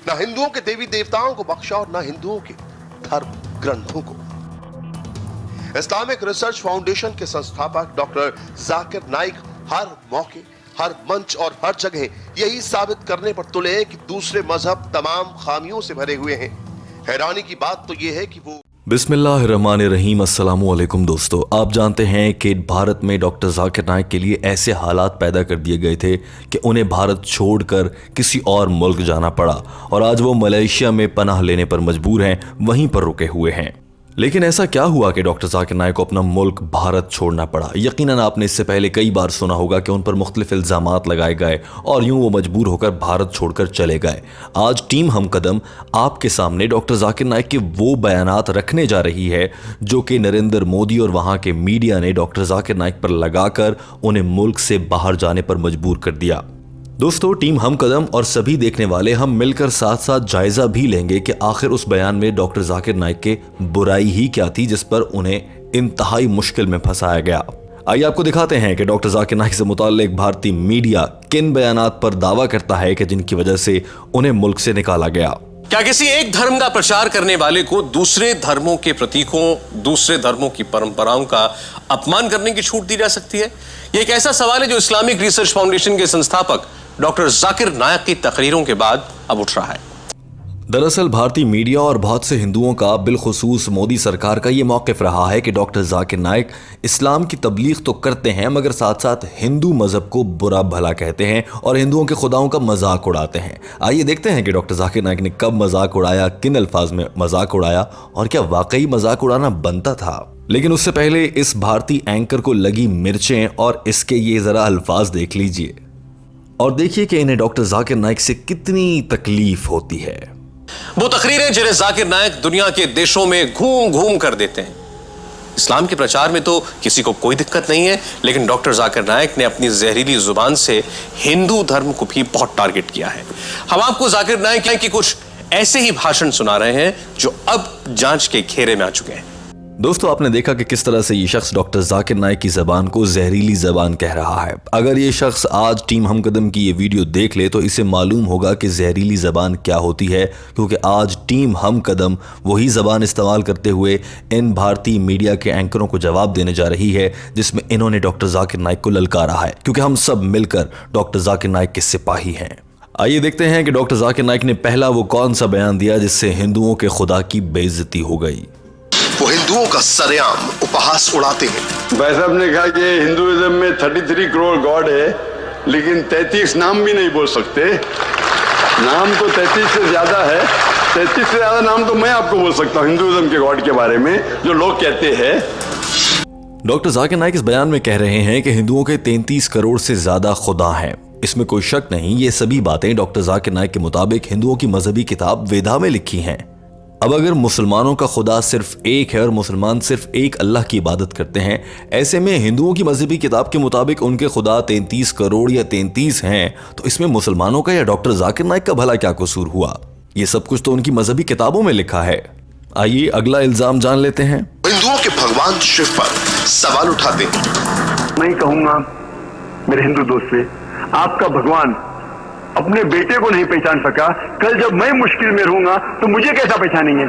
न हिंदुओं के देवी देवताओं को बख्शा और न हिंदुओं के धर्म ग्रंथों को। इस्लामिक रिसर्च फाउंडेशन के संस्थापक डॉक्टर जाकिर नाइक हर मौके, हर मंच और हर जगह यही साबित करने पर तुले हैं कि दूसरे मजहब तमाम खामियों से भरे हुए हैं। हैरानी की बात तो यह है कि वो बिस्मिल्लाहिर्रहमानिर्रहीम। अस्सलामु अलैकुम दोस्तों, आप जानते हैं कि भारत में डॉक्टर जाकिर नाइक के लिए ऐसे हालात पैदा कर दिए गए थे कि उन्हें भारत छोड़कर किसी और मुल्क जाना पड़ा और आज वो मलेशिया में पनाह लेने पर मजबूर हैं, वहीं पर रुके हुए हैं। लेकिन ऐसा क्या हुआ कि डॉक्टर जाकिर नाइक को अपना मुल्क भारत छोड़ना पड़ा? यकीनन आपने इससे पहले कई बार सुना होगा कि उन पर मुख्तलिफ इल्ज़ामात लगाए गए और यूं वो मजबूर होकर भारत छोड़कर चले गए। आज टीम हम कदम आपके सामने डॉक्टर जाकिर नाइक के वो बयानात रखने जा रही है जो कि नरेंद्र मोदी और वहां के मीडिया ने डॉक्टर जाकिर नाइक पर लगाकर उन्हें मुल्क से बाहर जाने पर मजबूर कर दिया। दोस्तों, टीम हम कदम और सभी देखने वाले हम मिलकर साथ साथ जायजा भी लेंगे कि आखिर उस बयान में डॉक्टर जाकिर नाइक के बुराई ही क्या थी जिस पर उन्हें इंतहाई मुश्किल में फंसाया गया। आइए आपको दिखाते हैं कि डॉक्टर जाकिर नाइक से मुताल्लिक भारतीय मीडिया किन बयानात पर दावा करता है कि जिनकी वजह से उन्हें मुल्क से निकाला गया। क्या किसी एक धर्म का प्रचार करने वाले को दूसरे धर्मों के प्रतीकों, दूसरे धर्मों की परंपराओं का अपमान करने की छूट दी जा सकती है? यह एक ऐसा सवाल है जो इस्लामिक रिसर्च फाउंडेशन के संस्थापक डॉक्टर जाकिर नाइक की तकरीरों के बाद अब उठ रहा है। दरअसल भारतीय मीडिया और बहुत से हिंदुओं का, बिलखुसूस मोदी सरकार का ये मौक़िफ़ रहा है कि डॉक्टर जाकिर नाइक इस्लाम की तबलीग तो करते हैं मगर साथ साथ हिंदू मजहब को बुरा भला कहते हैं और हिंदुओं के खुदाओं का मजाक उड़ाते हैं। आइए देखते हैं कि डॉक्टर जाकिर नाइक ने कब मजाक उड़ाया, किन अल्फाज में मजाक उड़ाया और क्या वाकई मजाक उड़ाना बनता था। लेकिन उससे पहले इस भारतीय एंकर को लगी मिर्चें और इसके ये ज़रा अल्फाज देख लीजिए और देखिए कि इन्हें डॉक्टर जाकिर नाइक से कितनी तकलीफ होती है। वो तकरीरें जिन्हें जाकिर नाइक दुनिया के देशों में घूम घूम कर देते हैं। इस्लाम के प्रचार में तो किसी को कोई दिक्कत नहीं है, लेकिन डॉक्टर जाकिर नाइक ने अपनी जहरीली जुबान से हिंदू धर्म को भी बहुत टारगेट किया है। हम आपको जाकिर नाइक की कुछ ऐसे ही भाषण सुना रहे हैं जो अब जांच के घेरे में आ चुके हैं। दोस्तों, आपने देखा कि किस तरह से ये शख्स डॉक्टर जाकिर नाइक की ज़बान को जहरीली ज़बान कह रहा है। अगर ये शख्स आज टीम हम कदम की ये वीडियो देख ले तो इसे मालूम होगा कि जहरीली ज़बान क्या होती है, क्योंकि आज टीम हम कदम वही ज़बान इस्तेमाल करते हुए इन भारतीय मीडिया के एंकरों को जवाब देने जा रही है जिसमें इन्होंने डॉक्टर जाकिर नाइक को ललकारा है, क्योंकि हम सब मिलकर डॉक्टर जाकिर नाइक के सिपाही हैं। आइए देखते हैं कि डॉक्टर जाकिर नाइक ने पहला वो कौन सा बयान दिया जिससे हिंदुओं के खुदा की बेइज्जती हो गई। वो हिंदुओं का सरेआम उपहास उड़ाते हैं। भाई साहब ने कहा कि हिंदुइज्म में 33 करोड़ गॉड है, लेकिन 33 नाम भी नहीं बोल सकते। नाम तो 33 से ज्यादा है। 33 से ज्यादा नाम तो मैं आपको बोल सकता हूँ हिंदुइज्म के गॉड के बारे में जो लोग कहते हैं। डॉक्टर जाकिर नाइक इस बयान में कह रहे हैं कि हिंदुओं के 33 करोड़ से ज्यादा खुदा हैं। इसमें कोई शक नहीं, ये सभी बातें डॉक्टर जाकिर नाइक के मुताबिक हिंदुओं की मजहबी किताब वेदा में लिखी हैं। अब अगर मुसलमानों का खुदा सिर्फ एक है और मुसलमान सिर्फ एक अल्लाह की इबादत करते हैं, ऐसे में हिंदुओं की मजहबी किताब के मुताबिक उनके खुदा 33 करोड़ या 33 हैं, तो इसमें मुसलमानों का या डॉक्टर जाकिर नाइक का भला क्या कसूर हुआ? ये सब कुछ तो उनकी मजहबी किताबों में लिखा है। आइए अगला इल्जाम जान लेते हैं। हिंदुओं के भगवान शिव पर सवाल उठाते हैं। मैं कहूंगा मेरे हिंदू दोस्त से, आपका भगवान अपने बेटे को नहीं पहचान सका, कल जब मैं मुश्किल में रहूंगा तो मुझे कैसा पहचानेंगे?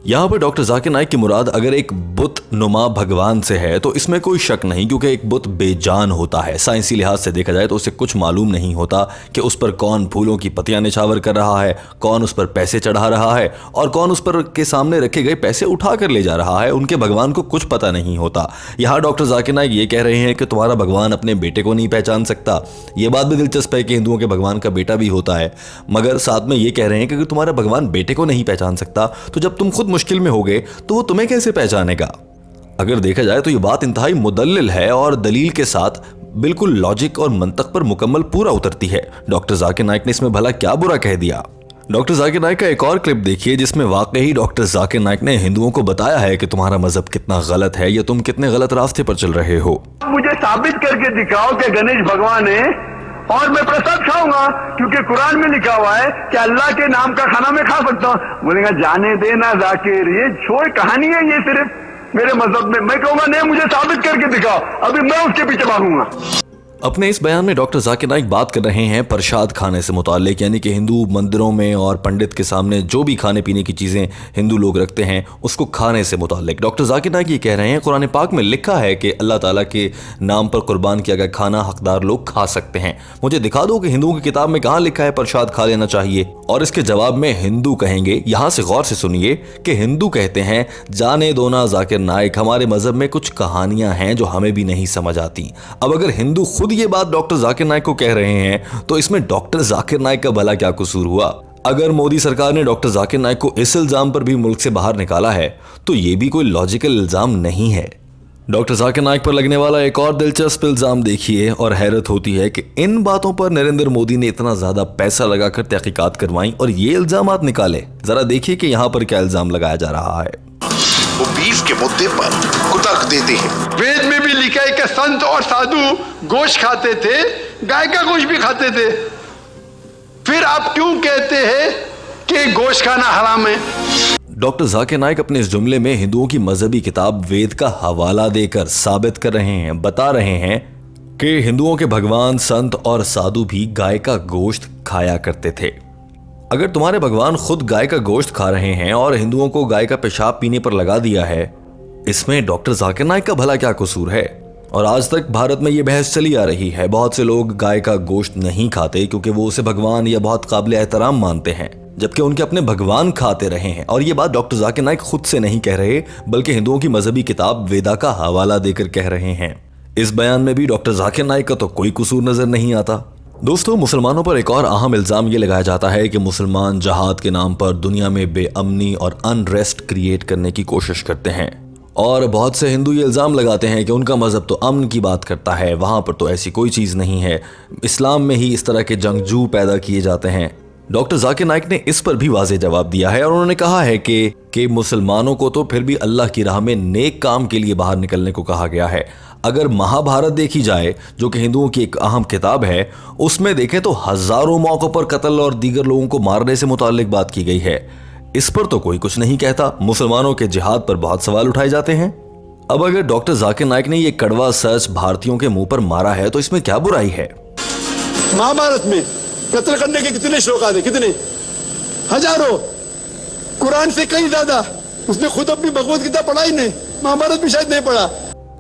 यहाँ पर डॉक्टर जाकिर नाइक की मुराद अगर एक बुत नुमा भगवान से है तो इसमें कोई शक नहीं, क्योंकि एक बुत बेजान होता है। साइंसी लिहाज से देखा जाए तो उसे कुछ मालूम नहीं होता कि उस पर कौन फूलों की पत्तियां निछावर कर रहा है, कौन उस पर पैसे चढ़ा रहा है और कौन उस पर के सामने रखे गए पैसे उठा कर ले जा रहा है। उनके भगवान को कुछ पता नहीं होता। यहाँ डॉक्टर जाकिर नाइक ये कह रहे हैं कि तुम्हारा भगवान अपने बेटे को नहीं पहचान सकता। ये बात भी दिलचस्प है कि हिंदुओं के भगवान का बेटा भी होता है, मगर साथ में ये कह रहे हैं कि तुम्हारा भगवान बेटे को नहीं पहचान सकता तो जब तुम खुद मुश्किल में होगे तो वो तुम्हें कैसे पहचानेगा? अगर देखा जाए तो ये बात इंतहाई मुदल्लिल है और दलील के साथ बिल्कुल लॉजिक और मंतक पर मुकम्मल पूरा उतरती है। डॉक्टर जाकिर नाइक ने इसमें भला क्या बुरा कह दिया? डॉक्टर जाकिर नाइक का एक और क्लिप देखिए जिसमें वाकई डॉक्टर जाकिर नाइक ने हिंदुओं को बताया है कि तुम्हारा मजहब कितना गलत है या तुम कितने गलत रास्ते पर चल रहे हो। मुझे साबित करके दिखाओ कि गणेश भगवान है और मैं प्रसाद खाऊंगा, क्योंकि कुरान में लिखा हुआ है कि अल्लाह के नाम का खाना मैं खा सकता हूँ। बोलेगा जाने देना जाकिर, ये छोड़ कहानी है ये सिर्फ मेरे मजहब में। मैं कहूंगा नहीं, मुझे साबित करके दिखाओ, अभी मैं उसके पीछे भागूंगा। अपने इस बयान में डॉक्टर जाकिर नाइक बात कर रहे हैं प्रसाद खाने से मुताल्लिक, यानी कि हिंदू मंदिरों में और पंडित के सामने जो भी खाने पीने की चीज़ें हिंदू लोग रखते हैं उसको खाने से मुताल्लिक। डॉक्टर जाकिर नाइक ये कह रहे हैं कुरान पाक में लिखा है कि अल्लाह ताला के नाम पर कुर्बान किया गया खाना हकदार लोग खा सकते हैं। मुझे दिखा दो कि हिंदुओं की किताब में कहाँ लिखा है प्रसाद खा लेना चाहिए। और इसके जवाब में हिंदू कहेंगे, यहाँ से गौर से सुनिए कि हिंदू कहते हैं जाने दो ना जाकिर नाइक, हमारे मजहब में कुछ कहानियां हैं जो हमें भी नहीं समझ आती। अब अगर हिंदू खुद ये बात डॉक्टर जाकिर नाइक को कह रहे हैं तो इसमें डॉक्टर जाकिर नाइक का भला क्या कसूर हुआ। अगर मोदी सरकार ने डॉक्टर जाकिर नाइक को इस इल्जाम पर भी मुल्क से बाहर निकाला है तो ये भी कोई लॉजिकल इल्जाम नहीं है। डॉक्टर जाकिर नाइक पर लगने वाला एक और दिलचस्प इल्जाम देखिए और हैरत होती है कि इन बातों पर नरेंद्र मोदी ने इतना ज्यादा पैसा लगाकर तहकीकात करवाई और ये इल्जामात निकाले। जरा देखिए कि यहाँ पर क्या इल्जाम लगाया जा रहा है। वो बीफ के मुद्दे पर कुतर्क देते हैं। वेद में भी लिखा है कि संत और साधु गोश्त खाते थे, गाय का गोश्त भी खाते थे। फिर आप क्यों कहते हैं कि गोश्त खाना हराम है? डॉक्टर जाकिर नाइक अपने इस जुमले में हिंदुओं की मजहबी किताब वेद का हवाला देकर साबित कर रहे हैं, बता रहे हैं कि हिंदुओं के भगवान संत और साधु भी गाय का गोश्त खाया करते थे। अगर तुम्हारे भगवान खुद गाय का गोश्त खा रहे हैं और हिंदुओं को गाय का पेशाब पीने पर लगा दिया है, इसमें डॉक्टर जाकिर नाइक का भला क्या कसूर है। और आज तक भारत में ये बहस चली आ रही है। बहुत से लोग गाय का गोश्त नहीं खाते क्योंकि वो उसे भगवान या बहुत काबिल एहतराम मानते हैं, जबकि उनके अपने भगवान खाते रहे हैं। और ये बात डॉक्टर जाकिर नाइक खुद से नहीं कह रहे बल्कि हिंदुओं की मजहबी किताब वेदा का हवाला देकर कह रहे हैं। इस बयान में भी डॉक्टर जाकिर नाइक का तो कोई कसूर नजर नहीं आता। दोस्तों, मुसलमानों पर एक और अहम इल्जाम ये लगाया जाता है कि मुसलमान जहाद के नाम पर दुनिया में बेअमनी और अनरेस्ट क्रिएट करने की कोशिश करते हैं। और बहुत से हिंदू ये इल्ज़ाम लगाते हैं कि उनका मज़हब तो अमन की बात करता है, वहाँ पर तो ऐसी कोई चीज़ नहीं है, इस्लाम में ही इस तरह के जंगजू पैदा किए जाते हैं। डॉक्टर जाकिर नाइक ने इस पर भी वाज़ेह जवाब दिया है और उन्होंने कहा है कि मुसलमानों को तो फिर भी अल्लाह की राह में नेक काम के लिए बाहर निकलने को कहा गया है। अगर महाभारत देखी जाए, जो कि हिंदुओं की एक अहम किताब है, उसमें देखें तो हजारों मौकों पर कत्ल और दीगर लोगों को मारने से मुताल्लिक बात की गई है। इस पर तो कोई कुछ नहीं कहता। मुसलमानों के जिहाद पर बहुत सवाल उठाए जाते हैं। अब अगर डॉक्टर जाकिर नाइक ने ये कड़वा सच भारतीयों के मुंह पर मारा है तो इसमें क्या बुराई है। महाभारत में कत्ल करने के कितने श्लोक आते, कितने हजारों, कुरान से कहीं ज्यादा। उसने खुद अपनी भगवत गीता पढ़ा ही नहीं, महाभारत भी शायद नहीं पढ़ा।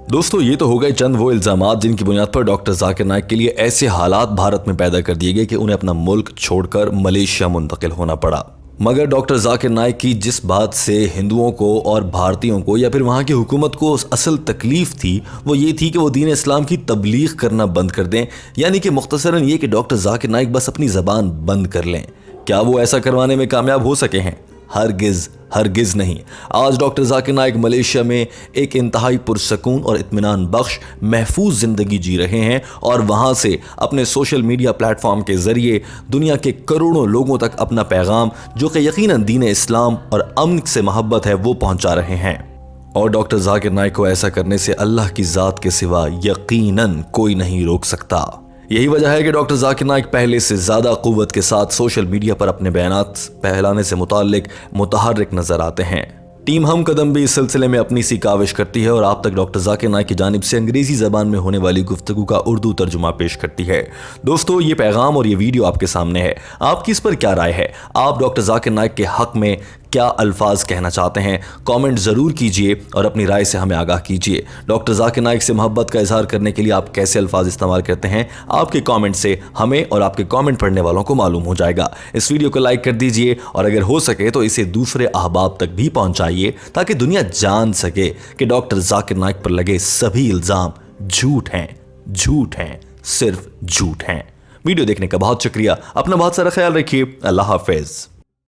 दोस्तों, ये तो हो गए चंद वो इल्जामात जिनकी बुनियाद पर डॉक्टर जाकिर नाइक के लिए ऐसे हालात भारत में पैदा कर दिए गए कि उन्हें अपना मुल्क छोड़कर मलेशिया मुंतकिल होना पड़ा। मगर डॉक्टर जाकिर नाइक की जिस बात से हिंदुओं को और भारतीयों को या फिर वहाँ की हुकूमत को असल तकलीफ थी वो ये थी कि वो दीन इस्लाम की तबलीग करना बंद कर दें, यानी कि मुख्तसरन ये कि डॉक्टर जाकिर नाइक बस अपनी ज़बान बंद कर लें। क्या वो ऐसा करवाने में कामयाब हो सके हैं? हरगिज़ नहीं। आज डॉक्टर जाकिर नाइक मलेशिया में एक इंतहाई पुरसकून और इत्मीनान बख्श महफूज ज़िंदगी जी रहे हैं और वहाँ से अपने सोशल मीडिया प्लेटफॉर्म के ज़रिए दुनिया के करोड़ों लोगों तक अपना पैगाम, जो कि यकीनन दीन इस्लाम और अमन से मोहब्बत है, वो पहुँचा रहे हैं। और डॉक्टर जाकिर नाइक को ऐसा करने से अल्लाह की ज़ात के सिवा यकीनन कोई नहीं रोक सकता। यही वजह है कि डॉक्टर जाकिर नाइक पहले से ज़्यादा क़ुव्वत के साथ सोशल मीडिया पर अपने बयानात फैलाने से मुताल्लिक मुतहर्रिक नज़र आते हैं। टीम हम कदम भी इस सिलसिले में अपनी सी काविश करती है और आप तक डॉक्टर जाकिर नाइक की जानिब से अंग्रेज़ी ज़बान में होने वाली गुफ्तगू का उर्दू तर्जुमा पेश करती है। दोस्तों, ये पैगाम और ये वीडियो आपके सामने है। आपकी इस पर क्या राय है? आप डॉक्टर जाकिर नाइक के हक़ में क्या अल्फाज कहना चाहते हैं? कमेंट ज़रूर कीजिए और अपनी राय से हमें आगाह कीजिए। डॉक्टर जाकिर नाइक से मोहब्बत का इजहार करने के लिए आप कैसे अल्फाज इस्तेमाल करते हैं? आपके कमेंट से हमें और आपके कमेंट पढ़ने वालों को मालूम हो जाएगा। इस वीडियो को लाइक कर दीजिए और अगर हो सके तो इसे दूसरे अहबाब तक भी पहुंचाइए ताकि दुनिया जान सके कि डॉक्टर जाकिर नाइक पर लगे सभी इल्ज़ाम झूठ हैं, सिर्फ झूठ हैं। वीडियो देखने का बहुत शुक्रिया। अपना बहुत सारा ख्याल रखिए। अल्लाह हाफिज़।